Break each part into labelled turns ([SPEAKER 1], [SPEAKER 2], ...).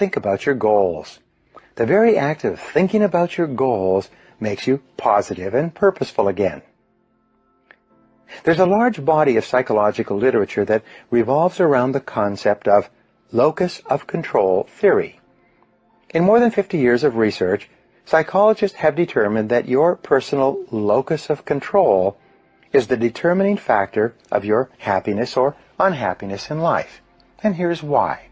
[SPEAKER 1] think about your goals. The very act of thinking about your goals makes you positive and purposeful again. There's a large body of psychological literature that revolves around the concept of locus of control theory. In more than 50 years of research, psychologists have determined that your personal locus of control is the determining factor of your happiness or unhappiness in life. And here's why.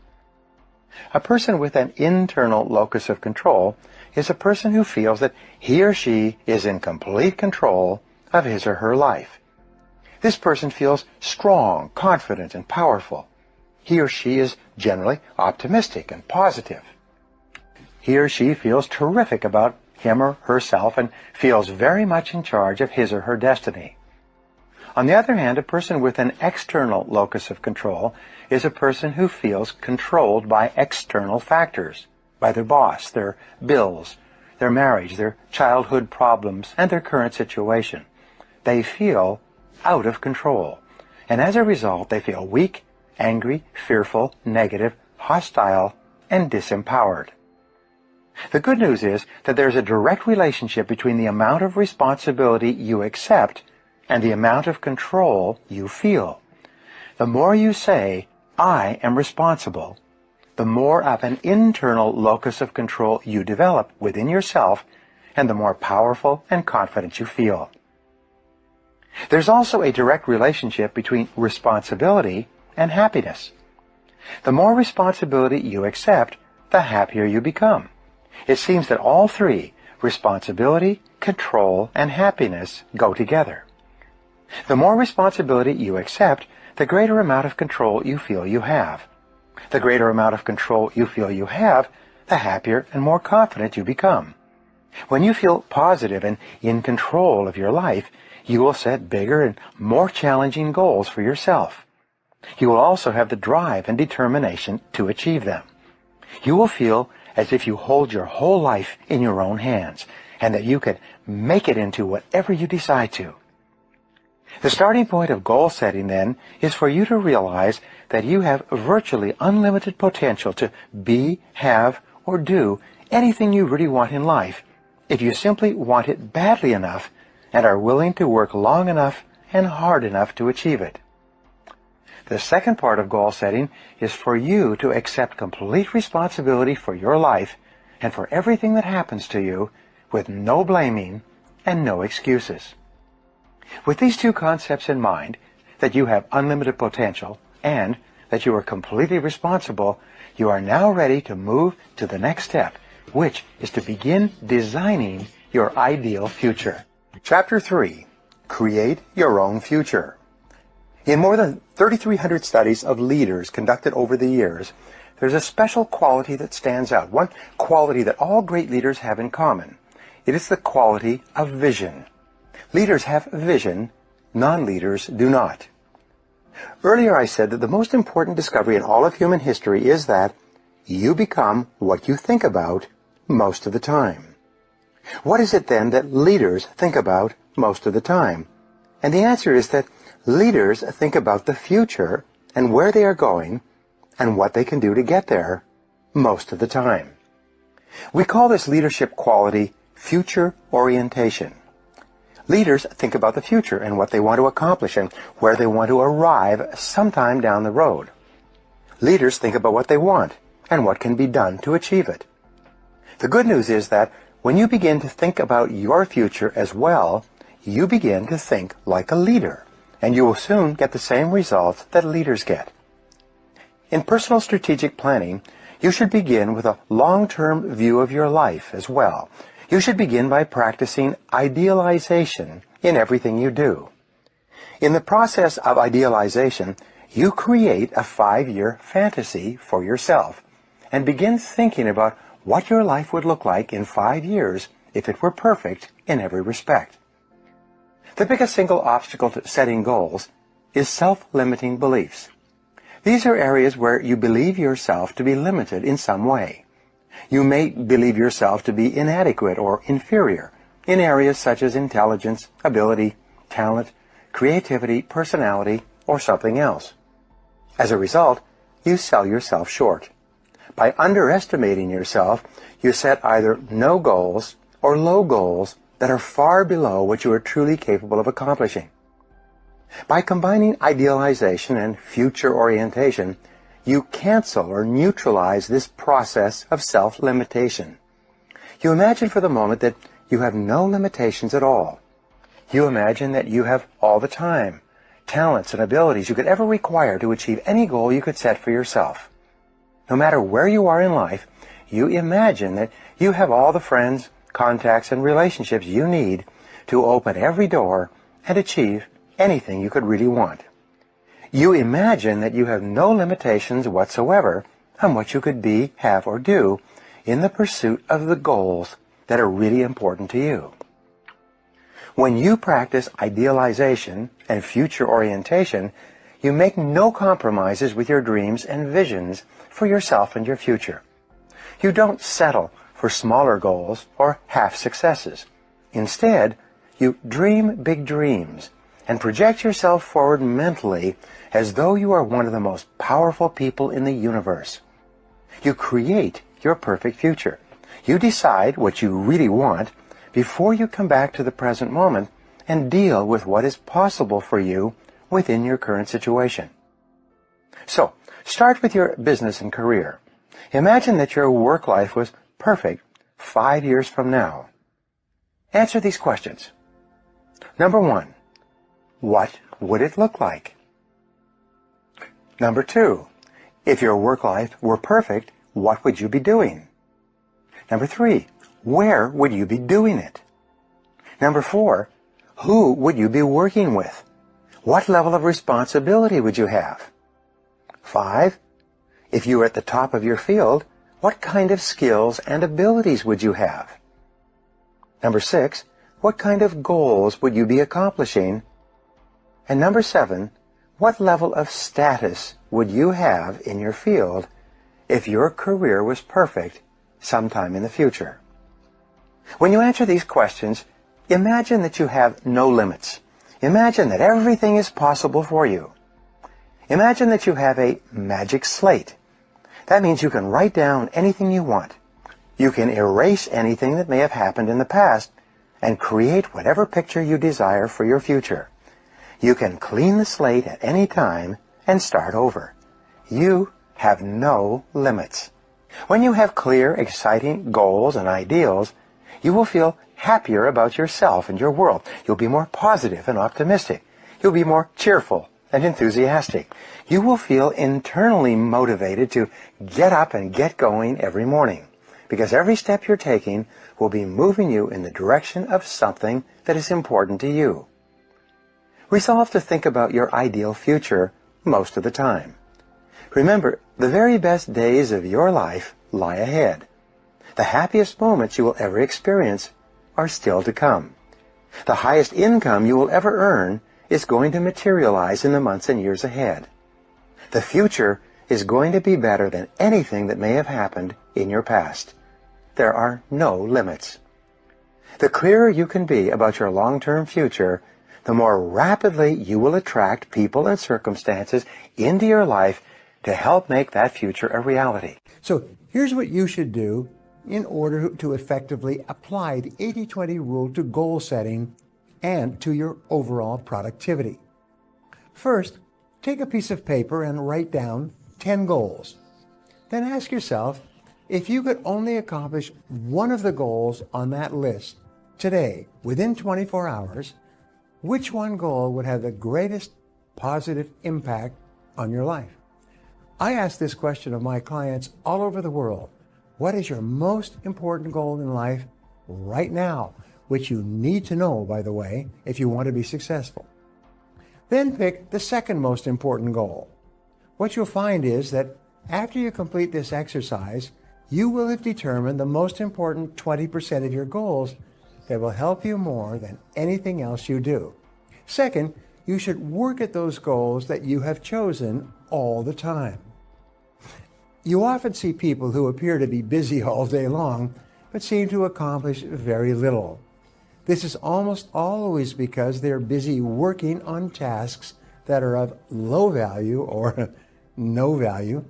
[SPEAKER 1] A person with an internal locus of control is a person who feels that he or she is in complete control of his or her life. This person feels strong, confident, and powerful. He or she is generally optimistic and positive. He or she feels terrific about him or herself and feels very much in charge of his or her destiny. On the other hand, a person with an external locus of control is a person who feels controlled by external factors, by their boss, their bills, their marriage, their childhood problems, and their current situation. They feel out of control, and as a result, they feel weak, angry, fearful, negative, hostile, and disempowered. The good news is that there's a direct relationship between the amount of responsibility you accept and the amount of control you feel. The more you say, "I am responsible," the more of an internal locus of control you develop within yourself, and the more powerful and confident you feel. There's also a direct relationship between responsibility and happiness. The more responsibility you accept, the happier you become. It seems that all three, responsibility, control, and happiness, go together. The more responsibility you accept, the greater amount of control you feel you have. The greater amount of control you feel you have, the happier and more confident you become. When you feel positive and in control of your life, you will set bigger and more challenging goals for yourself. You will also have the drive and determination to achieve them. You will feel as if you hold your whole life in your own hands, and that you can make it into whatever you decide to. The starting point of goal setting, then, is for you to realize that you have virtually unlimited potential to be, have, or do anything you really want in life if you simply want it badly enough and are willing to work long enough and hard enough to achieve it. The second part of goal setting is for you to accept complete responsibility for your life and for everything that happens to you with no blaming and no excuses. With these two concepts in mind, that you have unlimited potential and that you are completely responsible, you are now ready to move to the next step, which is to begin designing your ideal future. Chapter 3. Create your own future. In more than 3,300 studies of leaders conducted over the years, there's a special quality that stands out, one quality that all great leaders have in common. It is the quality of vision. Leaders have vision, non-leaders do not. Earlier I said that the most important discovery in all of human history is that you become what you think about most of the time. What is it then that leaders think about most of the time? And the answer is that leaders think about the future and where they are going and what they can do to get there most of the time. We call this leadership quality future orientation. Leaders think about the future and what they want to accomplish and where they want to arrive sometime down the road. Leaders think about what they want and what can be done to achieve it. The good news is that when you begin to think about your future as well, you begin to think like a leader, and you will soon get the same results that leaders get. In personal strategic planning, you should begin with a long-term view of your life as well. You should begin by practicing idealization in everything you do. In the process of idealization, you create a 5-year fantasy for yourself and begin thinking about what your life would look like in 5 years if it were perfect in every respect. The biggest single obstacle to setting goals is self-limiting beliefs. These are areas where you believe yourself to be limited in some way. You may believe yourself to be inadequate or inferior in areas such as intelligence, ability, talent, creativity, personality, or something else. As a result, you sell yourself short. By underestimating yourself, you set either no goals or low goals that are far below what you are truly capable of accomplishing. By combining idealization and future orientation, you cancel or neutralize this process of self-limitation. You imagine for the moment that you have no limitations at all. You imagine that you have all the time, talents, and abilities you could ever require to achieve any goal you could set for yourself. No matter where you are in life, you imagine that you have all the friends, contacts, and relationships you need to open every door and achieve anything you could really want. You imagine that you have no limitations whatsoever on what you could be, have, or do in the pursuit of the goals that are really important to you. When you practice idealization and future orientation, you make no compromises with your dreams and visions for yourself and your future. You don't settle for smaller goals or half successes. Instead, you dream big dreams and project yourself forward mentally as though you are one of the most powerful people in the universe. You create your perfect future. You decide what you really want before you come back to the present moment and deal with what is possible for you within your current situation. So, start with your business and career. Imagine that your work life was perfect 5 years from now. Answer these questions. Number 1, what would it look like? Number 2, if your work life were perfect, what would you be doing? Number 3, where would you be doing it? Number 4, who would you be working with? What level of responsibility would you have? 5, if you were at the top of your field, what kind of skills and abilities would you have? Number 6, what kind of goals would you be accomplishing? And number 7, what level of status would you have in your field if your career was perfect sometime in the future? When you answer these questions, imagine that you have no limits. Imagine that everything is possible for you. Imagine that you have a magic slate. That means you can write down anything you want. You can erase anything that may have happened in the past and create whatever picture you desire for your future. You can clean the slate at any time and start over. You have no limits. When you have clear, exciting goals and ideals, you will feel happier about yourself and your world. You'll be more positive and optimistic. You'll be more cheerful and enthusiastic. You will feel internally motivated to get up and get going every morning, because every step you're taking will be moving you in the direction of something that is important to you. Resolve to think about your ideal future most of the time. Remember, the very best days of your life lie ahead. The happiest moments you will ever experience are still to come. The highest income you will ever earn is going to materialize in the months and years ahead. The future is going to be better than anything that may have happened in your past. There are no limits. The clearer you can be about your long-term future, the more rapidly you will attract people and circumstances into your life to help make that future a reality.
[SPEAKER 2] So here's what you should do in order to effectively apply the 80-20 rule to goal setting and to your overall productivity. First, take a piece of paper and write down 10 goals. Then ask yourself, if you could only accomplish one of the goals on that list today, within 24 hours, which one goal would have the greatest positive impact on your life? I ask this question of my clients all over the world. What is your most important goal in life right now, which you need to know, by the way, if you want to be successful? Then pick the second most important goal. What you'll find is that after you complete this exercise, you will have determined the most important 20% of your goals that will help you more than anything else you do. Second, you should work at those goals that you have chosen all the time. You often see people who appear to be busy all day long, but seem to accomplish very little. This is almost always because they're busy working on tasks that are of low value or no value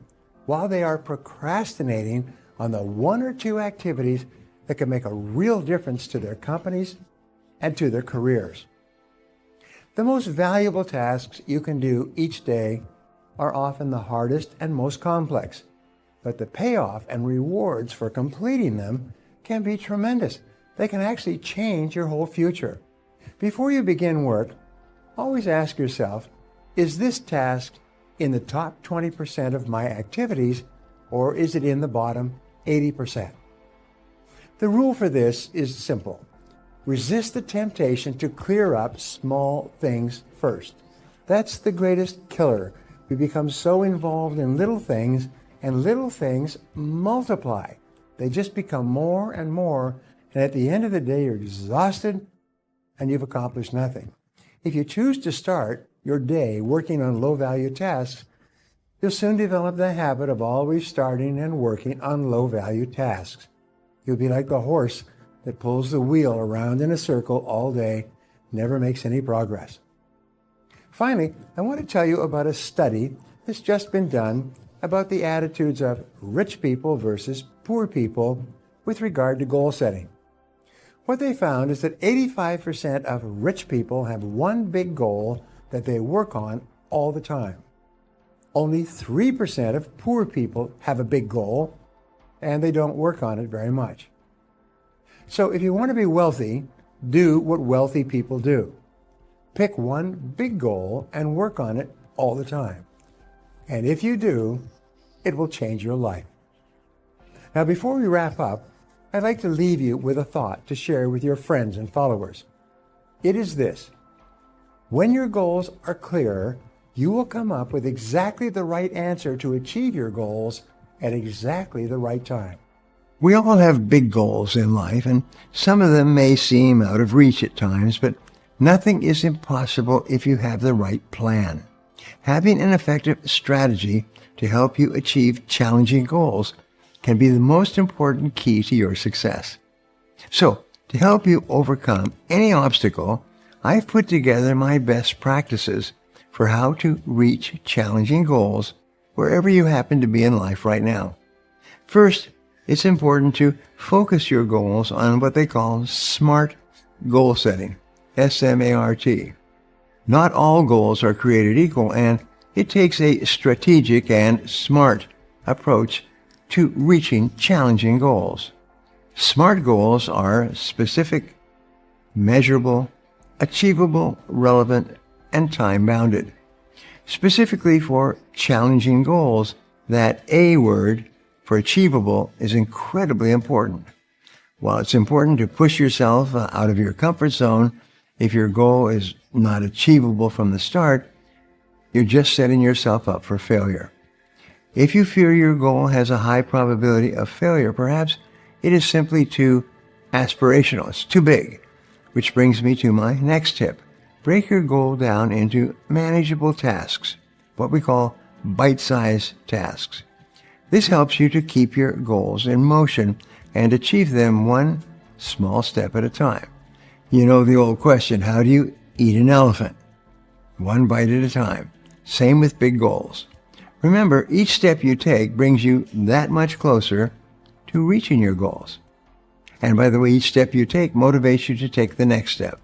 [SPEAKER 2] while they are procrastinating on the one or two activities that can make a real difference to their companies and to their careers. The most valuable tasks you can do each day are often the hardest and most complex, but the payoff and rewards for completing them can be tremendous. They can actually change your whole future. Before you begin work, always ask yourself, is this task in the top 20% of my activities, or is it in the bottom 80%? The rule for this is simple. Resist the temptation to clear up small things first. That's the greatest killer. We become so involved in little things, and little things multiply. They just become more and more, and at the end of the day, you're exhausted and you've accomplished nothing. If you choose to start your day working on low-value tasks, you'll soon develop the habit of always starting and working on low-value tasks. You'll be like the horse that pulls the wheel around in a circle all day, never makes any progress. Finally, I want to tell you about a study that's just been done about the attitudes of rich people versus poor people with regard to goal setting. What they found is that 85% of rich people have one big goal that they work on all the time. Only 3% of poor people have a big goal, and they don't work on it very much. So if you want to be wealthy, do what wealthy people do. Pick one big goal and work on it all the time. And if you do, it will change your life. Now, before we wrap up, I'd like to leave you with a thought to share with your friends and followers. It is this: when your goals are clear, you will come up with exactly the right answer to achieve your goals at exactly the right time. We all have big goals in life, and some of them may seem out of reach at times, but nothing is impossible if you have the right plan. Having an effective strategy to help you achieve challenging goals can be the most important key to your success. So, to help you overcome any obstacle, I've put together my best practices for how to reach challenging goals wherever you happen to be in life right now. First, it's important to focus your goals on what they call SMART goal setting, S-M-A-R-T. Not all goals are created equal, and it takes a strategic and smart approach to reaching challenging goals. SMART goals are specific, measurable, achievable, relevant, and time-bounded. Specifically for challenging goals, that A word for achievable is incredibly important. While it's important to push yourself out of your comfort zone, if your goal is not achievable from the start, you're just setting yourself up for failure. If you fear your goal has a high probability of failure, perhaps it is simply too aspirational. It's too big. Which brings me to my next tip. Break your goal down into manageable tasks, what we call bite-sized tasks. This helps you to keep your goals in motion and achieve them one small step at a time. You know the old question, how do you eat an elephant? One bite at a time. Same with big goals. Remember, each step you take brings you that much closer to reaching your goals. And by the way, each step you take motivates you to take the next step.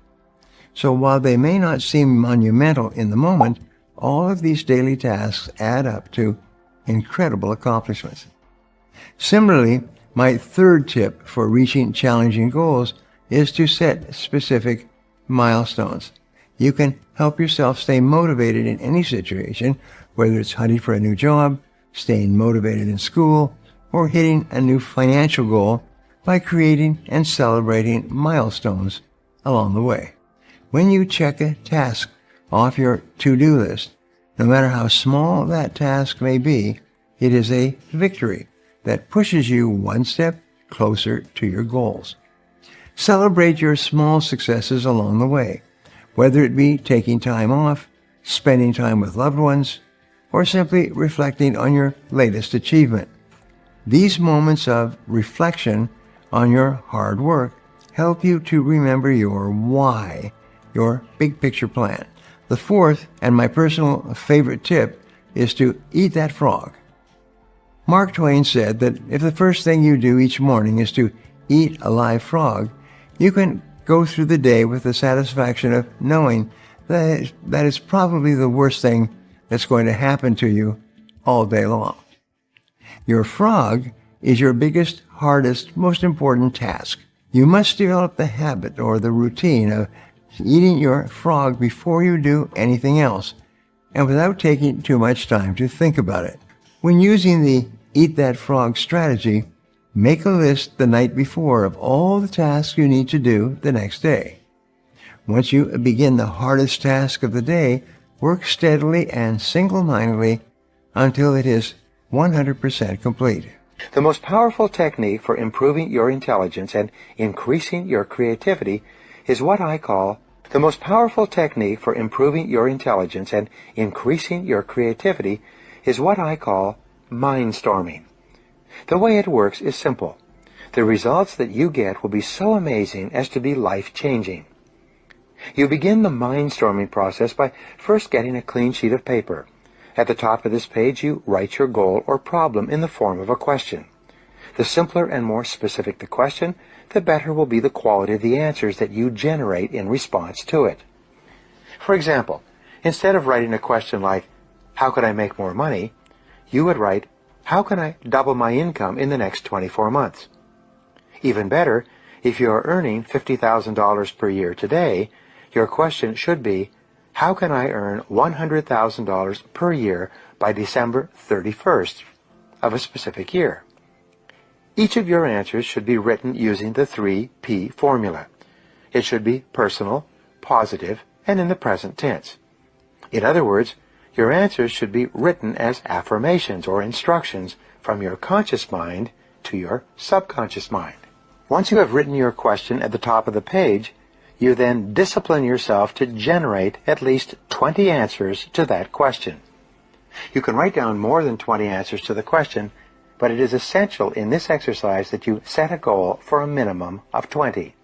[SPEAKER 2] So while they may not seem monumental in the moment, all of these daily tasks add up to incredible accomplishments. Similarly, my third tip for reaching challenging goals is to set specific milestones. You can help yourself stay motivated in any situation, whether it's hunting for a new job, staying motivated in school, or hitting a new financial goal by creating and celebrating milestones along the way. When you check a task off your to-do list, no matter how small that task may be, it is a victory that pushes you one step closer to your goals. Celebrate your small successes along the way, whether it be taking time off, spending time with loved ones, or simply reflecting on your latest achievement. These moments of reflection on your hard work help you to remember your why, your big picture plan. The fourth, and my personal favorite tip, is to eat that frog. Mark Twain said that if the first thing you do each morning is to eat a live frog, you can go through the day with the satisfaction of knowing that it's probably the worst thing that's going to happen to you all day long. Your frog is your biggest, hardest, most important task. You must develop the habit or the routine of eating your frog before you do anything else, and without taking too much time to think about it. When using the Eat That Frog strategy, make a list the night before of all the tasks you need to do the next day. Once you begin the hardest task of the day, work steadily and single-mindedly until it is 100% complete.
[SPEAKER 1] The most powerful technique for improving your intelligence and increasing your creativity is what I call the most powerful technique for improving your intelligence and increasing your creativity is what I call mindstorming. The way it works is simple. The results that you get will be so amazing as to be life-changing. You begin the mindstorming process by first getting a clean sheet of paper. At the top of this page, you write your goal or problem in the form of a question. The simpler and more specific the question, the better will be the quality of the answers that you generate in response to it. For example, instead of writing a question like, "How could I make more money?" you would write, "How can I double my income in the next 24 months?" Even better, if you are earning $50,000 per year today, your question should be, "How can I earn $100,000 per year by December 31st of a specific year?" Each of your answers should be written using the 3P formula. It should be personal, positive, and in the present tense. In other words, your answers should be written as affirmations or instructions from your conscious mind to your subconscious mind. Once you have written your question at the top of the page, you then discipline yourself to generate at least 20 answers to that question. You can write down more than 20 answers to the question, but it is essential in this exercise that you set a goal for a minimum of 20.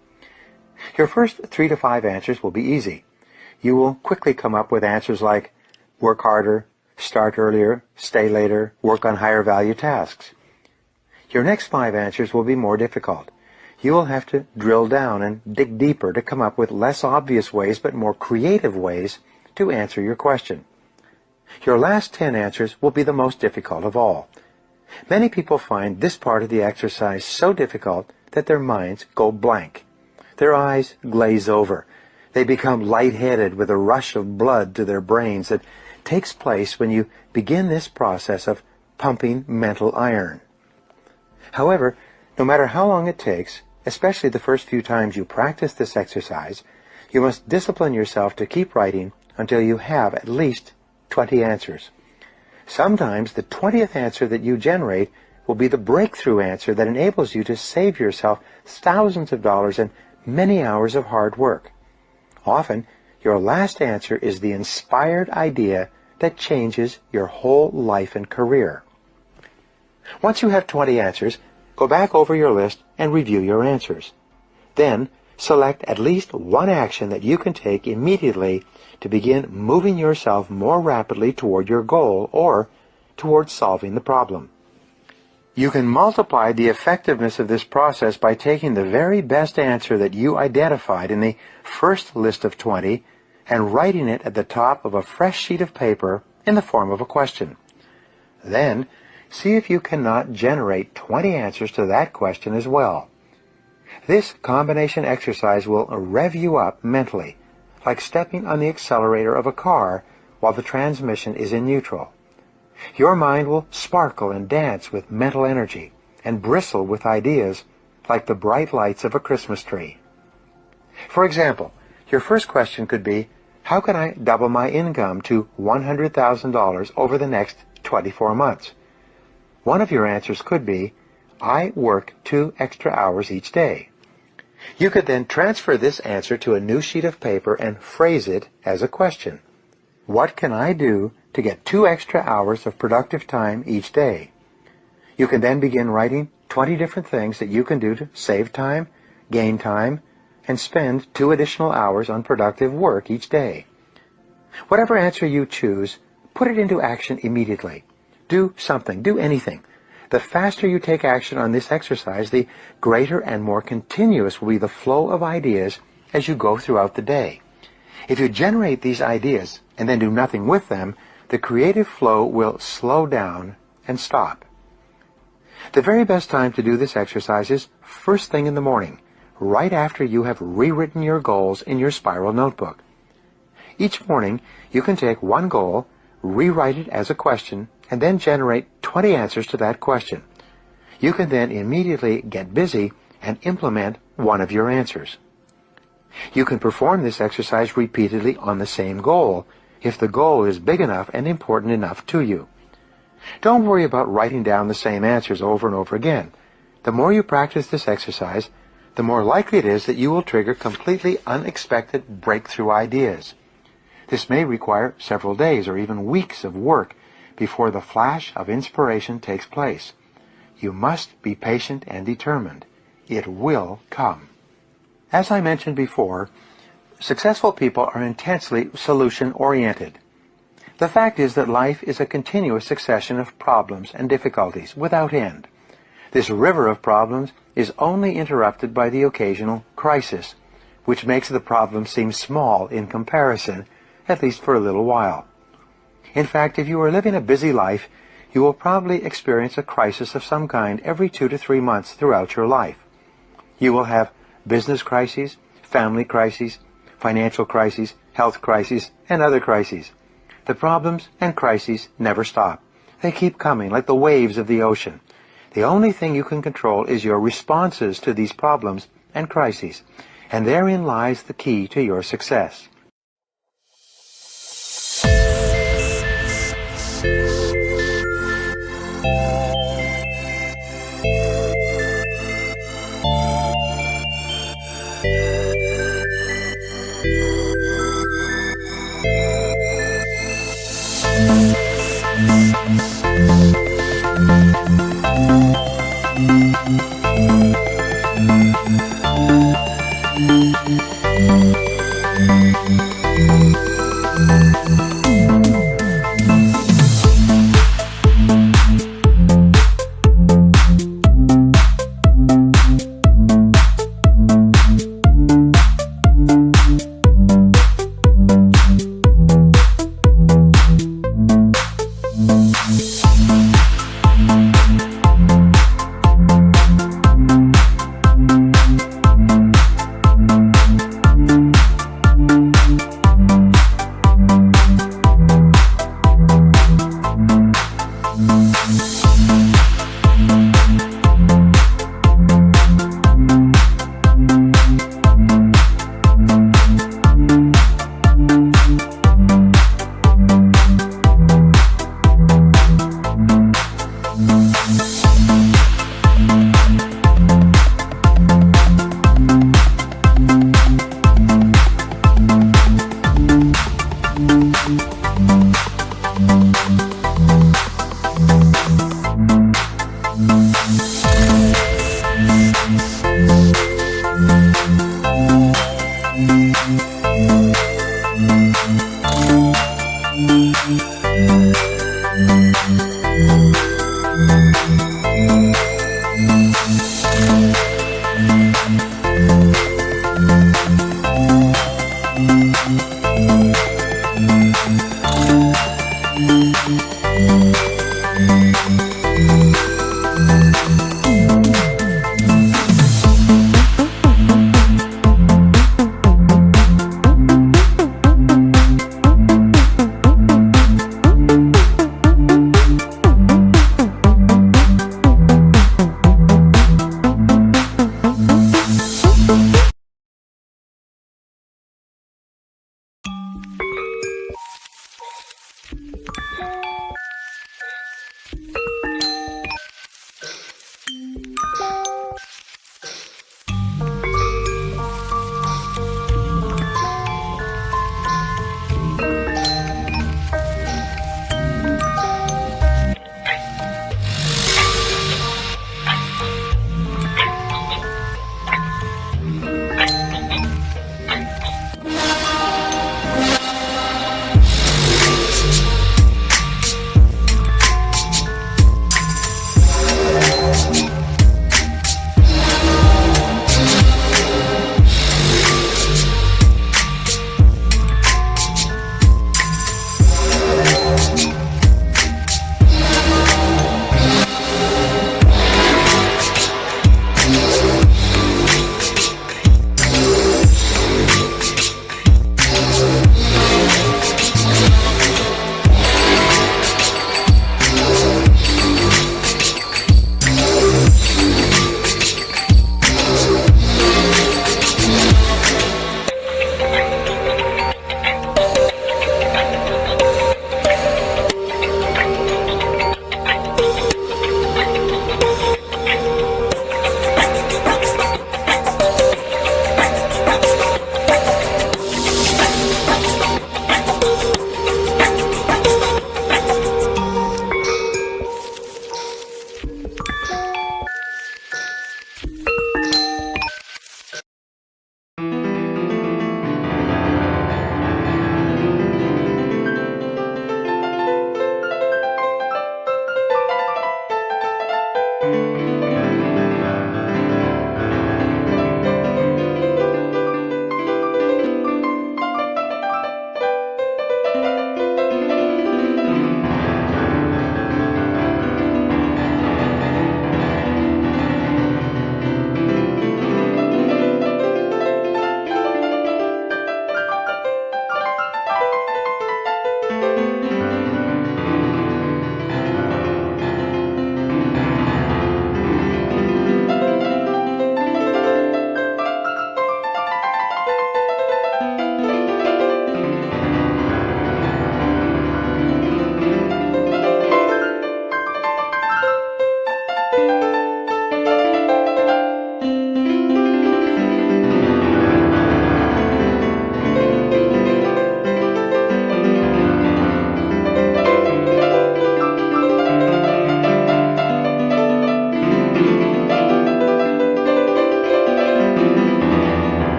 [SPEAKER 1] Your first 3 to 5 answers will be easy. You will quickly come up with answers like work harder, start earlier, stay later, work on higher value tasks. Your next 5 answers will be more difficult. You will have to drill down and dig deeper to come up with less obvious ways but more creative ways to answer your question. Your last 10 answers will be the most difficult of all. Many people find this part of the exercise so difficult that their minds go blank. Their eyes glaze over. They become lightheaded with a rush of blood to their brains that takes place when you begin this process of pumping mental iron. However, no matter how long it takes, especially the first few times you practice this exercise, you must discipline yourself to keep writing until you have at least 20 answers. Sometimes the 20th answer that you generate will be the breakthrough answer that enables you to save yourself thousands of dollars and many hours of hard work. Often, your last answer is the inspired idea that changes your whole life and career. Once you have 20 answers, go back over your list and review your answers. Then, select at least one action that you can take immediately to begin moving yourself more rapidly toward your goal or toward solving the problem. You can multiply the effectiveness of this process by taking the very best answer that you identified in the first list of 20 and writing it at the top of a fresh sheet of paper in the form of a question. Then, see if you cannot generate 20 answers to that question as well. This combination exercise will rev you up mentally, like stepping on the accelerator of a car while the transmission is in neutral. Your mind will sparkle and dance with mental energy and bristle with ideas like the bright lights of a Christmas tree. For example, your first question could be, how can I double my income to $100,000 over the next 24 months? One of your answers could be, I work 2 extra hours each day. You could then transfer this answer to a new sheet of paper and phrase it as a question. What can I do to get 2 extra hours of productive time each day? You can then begin writing 20 different things that you can do to save time, gain time, and spend 2 additional hours on productive work each day. Whatever answer you choose, put it into action immediately. Do something, do anything. The faster you take action on this exercise, the greater and more continuous will be the flow of ideas as you go throughout the day. If you generate these ideas and then do nothing with them, the creative flow will slow down and stop. The very best time to do this exercise is first thing in the morning, right after you have rewritten your goals in your spiral notebook. Each morning, you can take one goal, rewrite it as a question, and then generate 20 answers to that question. You can then immediately get busy and implement one of your answers. You can perform this exercise repeatedly on the same goal, if the goal is big enough and important enough to you. Don't worry about writing down the same answers over and over again. The more you practice this exercise, the more likely it is that you will trigger completely unexpected breakthrough ideas. This may require several days or even weeks of work before the flash of inspiration takes place. You must be patient and determined. It will come. As I mentioned before, successful people are intensely solution-oriented. The fact is that life is a continuous succession of problems and difficulties without end. This river of problems is only interrupted by the occasional crisis, which makes the problem seem small in comparison, at least for a little while. In fact, if you are living a busy life, you will probably experience a crisis of some kind every 2 to 3 months throughout your life. You will have business crises, family crises, financial crises, health crises, and other crises. The problems and crises never stop. They keep coming like the waves of the ocean. The only thing you can control is your responses to these problems and crises, and therein lies the key to your success.